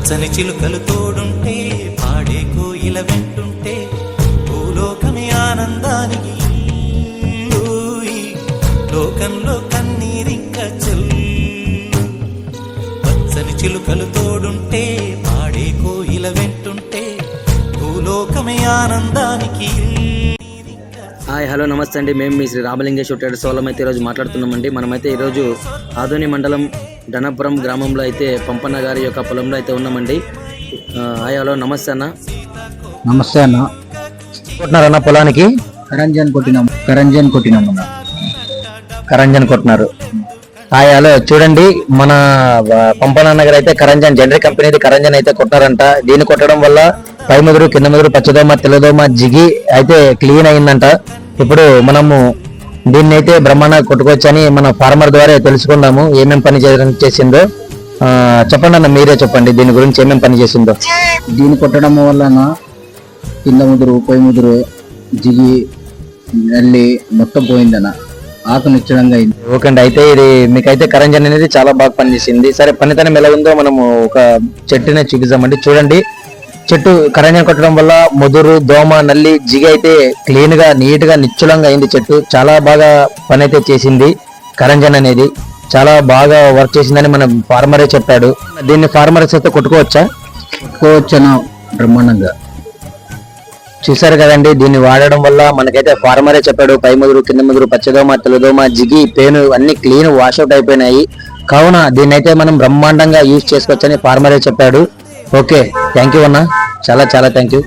పచ్చని చిలుకలు తోడుంటే పాడే కోయిల వెంటుంటే భూలోకమే ఆనందానికి లోకంలో కన్నీరింక చెల్లు. పచ్చని చిలుకలు తోడుంటే పాడే కోయిల వెంటుంటే భూలోకమే ఆనందానికి. హాయ్ హలో నమస్తే అండి. మేము మీ శ్రీ రామలింగేశ్వర ట్రేడర్స్ వాళ్ళం అయితే ఈరోజు మాట్లాడుతున్నామండి. మనమైతే ఈరోజు ఆదోని మండలం ధనపురం గ్రామంలో అయితే పంపన్న గారి యొక్క పొలంలో అయితే ఉన్నామండి. హాయ్ హలో నమస్తే అన్న. నమస్తే అన్న. కొట్టినారన్న పొలానికి? కరంజన్ కొట్టినారు. Hi hello. చూడండి, మన పంపన్న గారు అయితే కరంజన్ జనరిక్ కంపెనీది కరంజన్ అయితే కొట్టారంట. దీన్ని కొట్టడం వల్ల పై ముదురు కింద ముదురు పచ్చదోమ తెల్లదోమ జిగి అయితే క్లీన్ అయిందంట. ఇప్పుడు మనము దీన్ని అయితే బ్రహ్మాండంగా కొట్టుకోవచ్చని మన ఫార్మర్ ద్వారా తెలుసుకుందాము ఏమేం పని చేసిందో. చెప్పండి అన్న, మీరే చెప్పండి దీని గురించి ఏమేం పని చేసిందో. దీన్ని కొట్టడం వలన కింద ముదురు పై ముదురు జిగి నల్లి మొత్తం పోయిందన్న, ఆకు నిచ్చడంగా అయింది. ఓకే అండి. అయితే ఇది మీకైతే కరంజన్ అనేది చాలా బాగా పనిచేసింది. సరే, పనితనం ఎలా ఉందో మనము ఒక చెట్టునే చూపిద్దామండి. చూడండి, చెట్టు కరంజన్ కొట్టడం వల్ల ముదురు దోమ నల్లి జిగి అయితే క్లీన్ గా నీట్ గా నిశ్చలంగా అయింది. చెట్టు చాలా బాగా పని అయితే చేసింది. కరంజన్ అనేది చాలా బాగా వర్క్ చేసిందని మన ఫార్మరే చెప్పాడు. దీన్ని ఫార్మర్స్ అయితే కొట్టుకోవచ్చను బ్రహ్మాండంగా. చూసారు కదండి, దీన్ని వాడడం వల్ల మనకైతే ఫార్మరే చెప్పాడు పై ముదురు కింద ముదురు పచ్చదోమ తెల్లదోమ జిగి పేను అన్ని క్లీన్ వాష్అవుట్ అయిపోయినాయి. కావున దీన్ని అయితే మనం బ్రహ్మాండంగా యూజ్ చేసుకోవచ్చని ఫార్మరే చెప్పాడు. ఓకే, థ్యాంక్ యూ అన్న, చాలా చాలా థ్యాంక్ యూ.